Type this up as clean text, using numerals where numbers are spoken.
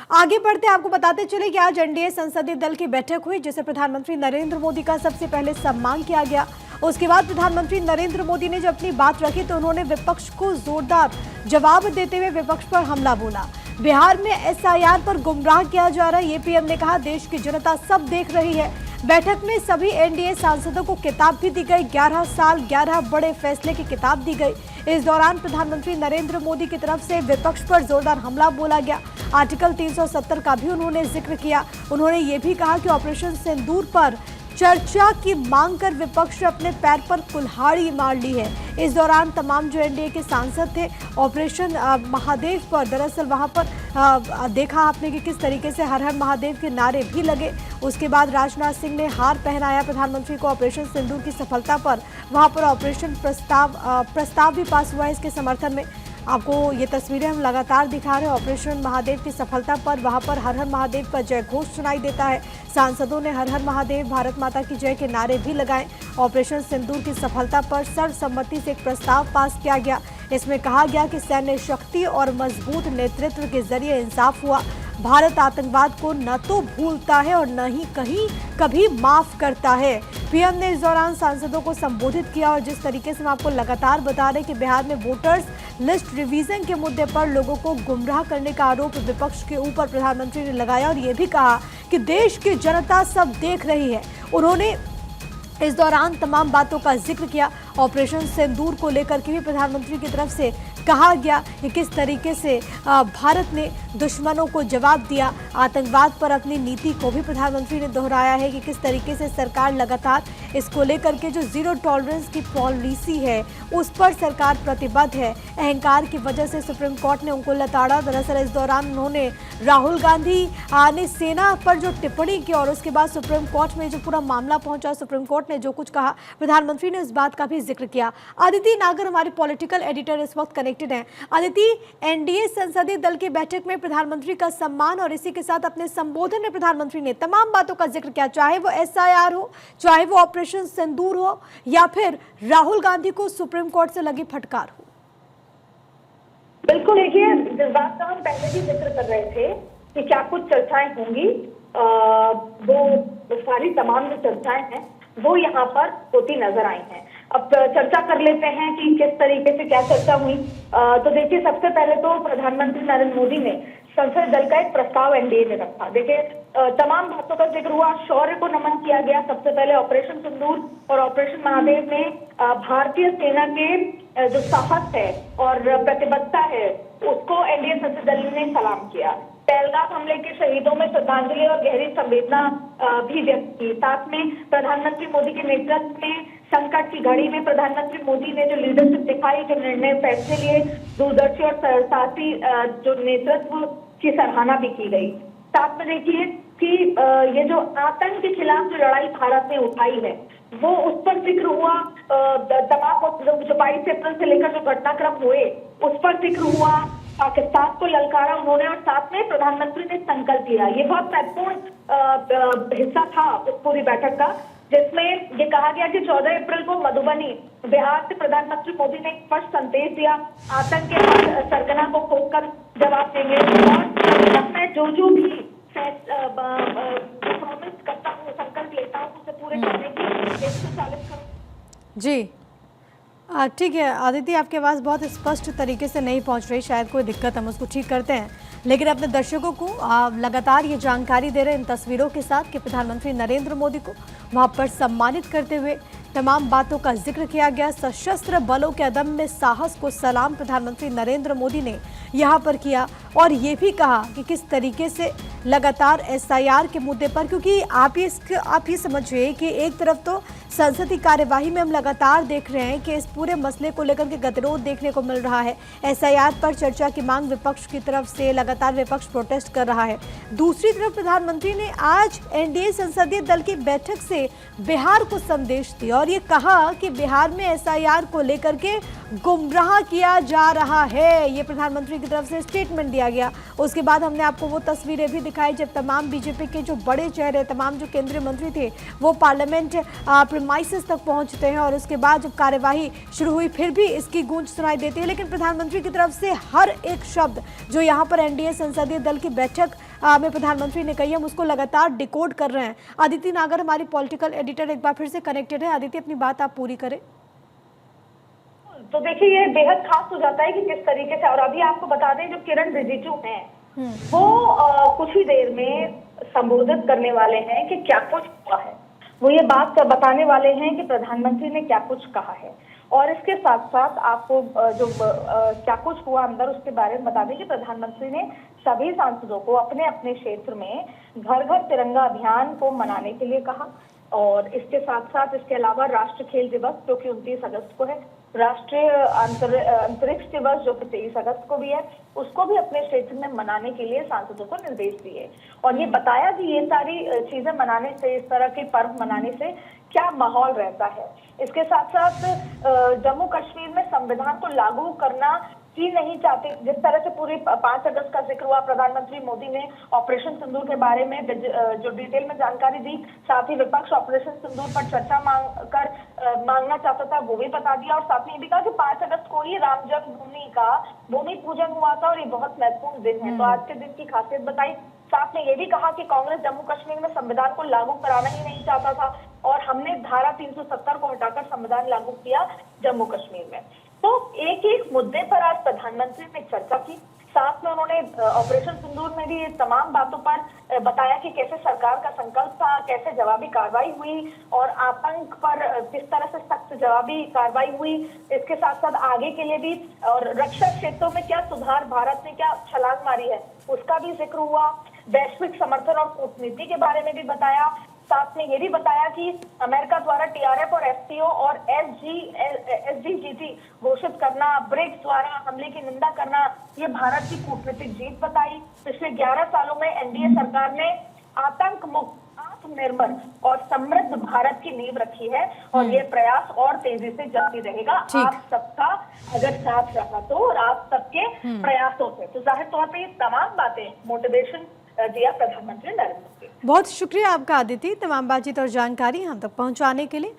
आगे बढ़ते आपको बताते चले कि आज एनडीए संसदीय दल की बैठक हुई जिसे प्रधानमंत्री नरेंद्र मोदी का सबसे पहले सम्मान किया गया। उसके बाद प्रधानमंत्री नरेंद्र मोदी ने जब अपनी बात रखी तो उन्होंने विपक्ष को जोरदार जवाब देते हुए विपक्ष पर हमला बोला। बिहार में एसआईआर पर गुमराह किया जा रहा है, ये पीएम ने कहा। देश की जनता सब देख रही है। बैठक में सभी एनडीए सांसदों को किताब भी दी गई। 11 साल 11 बड़े फैसले की किताब दी गई। इस दौरान प्रधानमंत्री नरेंद्र मोदी की तरफ से विपक्ष पर जोरदार हमला बोला गया। आर्टिकल 370 का भी उन्होंने जिक्र किया। उन्होंने ये भी कहा कि ऑपरेशन सिंदूर पर चर्चा की मांग कर विपक्ष ने अपने पैर पर कुल्हाड़ी मार ली है। इस दौरान तमाम जो एनडीए के सांसद थे ऑपरेशन महादेव पर, दरअसल वहां पर देखा आपने कि किस तरीके से हर हर महादेव के नारे भी लगे। उसके बाद राजनाथ सिंह ने हार पहनाया प्रधानमंत्री को ऑपरेशन सिंदूर की सफलता पर। वहां पर ऑपरेशन प्रस्ताव भी पास हुआ है इसके समर्थन में। आपको ये तस्वीरें हम लगातार दिखा रहे हैं। ऑपरेशन महादेव की सफलता पर वहां पर हर हर महादेव का जय घोष सुनाई देता है। सांसदों ने हर हर महादेव, भारत माता की जय के नारे भी लगाए। ऑपरेशन सिंदूर की सफलता पर सर्वसम्मति से एक प्रस्ताव पास किया गया। इसमें कहा गया कि सैन्य शक्ति और मजबूत नेतृत्व के जरिए इंसाफ हुआ। भारत आतंकवाद को न तो भूलता है और न ही कभी माफ करता है। पीएम ने इस दौरान सांसदों को संबोधित किया और जिस तरीके से हम आपको लगातार बता रहे हैं कि बिहार में वोटर्स लिस्ट रिवीजन के मुद्दे पर लोगों को गुमराह करने का आरोप विपक्ष के ऊपर प्रधानमंत्री ने लगाया और ये भी कहा कि देश की जनता सब देख रही है। उन्होंने इस दौरान तमाम बातों का जिक्र किया। ऑपरेशन सिंदूर को लेकर के भी प्रधानमंत्री की तरफ से कहा गया कि किस तरीके से भारत ने दुश्मनों को जवाब दिया। आतंकवाद पर अपनी नीति को भी प्रधानमंत्री ने दोहराया है कि किस तरीके से सरकार लगातार इसको लेकर के जो जीरो टॉलरेंस की पॉलिसी है उस पर सरकार प्रतिबद्ध है। अहंकार की वजह से सुप्रीम कोर्ट ने उनको लताड़ा। दरअसल इस दौरान उन्होंने राहुल गांधी ने सेना पर जो टिप्पणी की और उसके बाद सुप्रीम कोर्ट में जो पूरा मामला पहुंचा, सुप्रीम कोर्ट ने जो कुछ कहा, प्रधानमंत्री ने उस बात का भी जिक्र किया। अदिति नागर हमारी पॉलिटिकल एडिटर इस वक्त कनेक्टेड हैं। अदिति, एनडीए संसदीय दल की बैठक में प्रधानमंत्री का सम्मान और इसी के साथ अपने संबोधन में प्रधानमंत्री ने तमाम बातों का जिक्र किया, चाहे वो एसआईआर हो, चाहे वो ऑपरेशन सिंदूर हो या फिर राहुल गांधी को सुप्रीम कोर्ट से लगी फटकार हो। बिल्कुल, देखिए जिस बात का हम पहले भी जिक्र कर रहे थे कि क्या कुछ चर्चाएं होंगी, वो सारी तमाम जो चर्चाएं हैं वो यहाँ पर होती नजर आई हैं। अब चर्चा कर लेते हैं कि किस तरीके से क्या चर्चा हुई। तो देखिए, सबसे पहले तो प्रधानमंत्री नरेंद्र मोदी ने संसदीय दल का एक प्रस्ताव एनडीए ने रखा। देखिए, तमाम बातों का जिक्र हुआ, शौर्य को नमन किया गया। सबसे पहले ऑपरेशन सिंदूर और ऑपरेशन महादेव में भारतीय सेना के जो साहस है और प्रतिबद्धता है उसको एनडीए संसदीय दल ने सलाम किया। पहलगाम हमले के शहीदों में श्रद्धांजलि और गहरी संवेदना भी व्यक्त की। साथ में प्रधानमंत्री मोदी के नेतृत्व में संकट की घड़ी में प्रधानमंत्री मोदी ने जो लीडरशिप दिखाई, जो निर्णय फैसले लिए, दूरदर्शी और साथी जो नेतृत्व की सराहना भी की गई। साथ में देखिए कि ये जो आतंक के खिलाफ जो लड़ाई भारत ने उठाई है वो उस पर जिक्र हुआ। तमाम जो 22 अप्रैल से लेकर जो घटनाक्रम हुए उस पर जिक्र हुआ। पाकिस्तान को ललकारा उन्होंने और साथ में प्रधानमंत्री ने संकल्प लिया। ये बहुत महत्वपूर्ण हिस्सा था उस पूरी बैठक का, जिसमें ये कहा गया कि 14 अप्रैल को मधुबनी, बिहार से प्रधानमंत्री मोदी ने एक स्पष्ट संदेश दिया, आतंक के हर सरगना को खोदकर जवाब देंगे और मैं जो भी प्रॉमिस करता हूँ, संकल्प लेता हूँ उसे पूरे करने की 140 करोड़। जी ठीक है आदित्य, आपकी आवाज़ बहुत स्पष्ट तरीके से नहीं पहुंच रही, शायद कोई दिक्कत, हम उसको ठीक करते हैं। लेकिन अपने दर्शकों को लगातार ये जानकारी दे रहे हैं इन तस्वीरों के साथ कि प्रधानमंत्री नरेंद्र मोदी को वहां पर सम्मानित करते हुए तमाम बातों का जिक्र किया गया। सशस्त्र बलों के अदम्य साहस को सलाम प्रधानमंत्री नरेंद्र मोदी ने यहाँ पर किया और ये भी कहा कि किस तरीके से लगातार एसआईआर के मुद्दे पर, क्योंकि आप ये समझिए कि एक तरफ तो संसदीय कार्यवाही में हम लगातार देख रहे हैं कि इस पूरे मसले को लेकर के गतिरोध देखने को मिल रहा है। एसआईआर पर चर्चा की मांग विपक्ष की तरफ से लगातार विपक्ष प्रोटेस्ट कर रहा है। दूसरी तरफ प्रधानमंत्री ने आज एनडीए संसदीय दल की बैठक से बिहार को संदेश दिया और ये कहा कि बिहार में एसआईआर को लेकर के गुमराह किया जा रहा है। ये प्रधानमंत्री की तरफ से स्टेटमेंट दिया गया। उसके बाद हमने आपको वो तस्वीरें भी दिखाई जब तमाम बीजेपी के जो बड़े चेहरे, तमाम जो केंद्रीय मंत्री थे वो पार्लियामेंट प्रीमाइसेस तक पहुंचते हैं और उसके बाद जब कार्यवाही शुरू हुई फिर भी इसकी गूंज सुनाई देती है। लेकिन प्रधानमंत्री की तरफ से हर एक शब्द जो यहाँ पर एनडीए संसदीय दल की बैठक में प्रधानमंत्री ने कही, हम उसको लगातार डिकोड कर रहे हैं। अदिति नागर हमारी पॉलिटिकल एडिटर एक बार फिर से कनेक्टेड है। अदिति, अपनी बात आप पूरी करें। तो देखिए, ये बेहद खास हो जाता है कि किस तरीके से, और अभी आपको बता दें जो किरण रिजिजू हैं वो कुछ ही देर में संबोधित करने वाले हैं कि क्या कुछ हुआ है। वो ये बात बताने वाले हैं कि प्रधानमंत्री ने क्या कुछ कहा है, और इसके साथ साथ आपको जो क्या कुछ हुआ अंदर उसके बारे में बता दें कि प्रधानमंत्री ने सभी सांसदों को अपने अपने क्षेत्र में घर घर तिरंगा अभियान को मनाने के लिए कहा। और इसके साथ साथ इसके अलावा राष्ट्रीय खेल दिवस जो कि 29 अगस्त को है, राष्ट्रीय अंतरिक्ष दिवस जो कि 23 अगस्त को भी है, उसको भी अपने क्षेत्र में मनाने के लिए सांसदों को निर्देश दिए। और ये बताया कि ये सारी चीजें मनाने से, इस तरह के पर्व मनाने से क्या माहौल रहता है। इसके साथ साथ जम्मू कश्मीर में संविधान को लागू करना ही नहीं चाहते। जिस तरह से पूरी 5 अगस्त का जिक्र हुआ, प्रधानमंत्री मोदी ने ऑपरेशन सिंदूर के बारे में जो डिटेल में जानकारी दी, साथ ही विपक्ष ऑपरेशन सिंदूर पर चर्चा मांगना चाहता था, वो भी बता दिया। और साथ में ये भी कहा कि 5 अगस्त को ही राम जन्मभूमि का भूमि पूजन हुआ था और ये बहुत महत्वपूर्ण दिन है, तो आज के दिन की खासियत बताई। साथ में ये भी कहा कि कांग्रेस जम्मू कश्मीर में संविधान को लागू कराना ही नहीं चाहता था और हमने धारा 370 को हटाकर संविधान लागू किया जम्मू कश्मीर में। तो एक एक मुद्दे पर आज प्रधानमंत्री ने चर्चा की। साथ में उन्होंने ऑपरेशन सिंदूर में भी तमाम बातों पर बताया कि कैसे सरकार का संकल्प था, कैसे जवाबी कार्रवाई हुई और आतंक पर किस तरह से सख्त जवाबी कार्रवाई हुई। इसके साथ साथ आगे के लिए भी और रक्षा क्षेत्रों में क्या सुधार, भारत ने क्या छलांग मारी है, उसका भी जिक्र हुआ। वैश्विक समर्थन और कूटनीति के बारे में भी बताया। साथ में ये भी बताया कि अमेरिका द्वारा टीआरएफ और एससीओ और एसडीजीटी घोषित करना, ब्रिक्स द्वारा हमले की निंदा करना, ये भारत की कूटनीतिक जीत बताई। पिछले 11 सालों में एनडीए सरकार ने आतंक मुक्त, आत्मनिर्भर और समृद्ध भारत की नींव रखी है और ये प्रयास और तेजी से जारी रहेगा आप सबका अगर साथ रहा तो, और आप सबके प्रयासों से। तो जाहिर तौर पर ये तमाम बातें मोटिवेशन दिया प्रधानमंत्री नरेंद्र मोदी। बहुत शुक्रिया आपका अदिति, तमाम बातचीत और जानकारी हम तक पहुंचाने के लिए।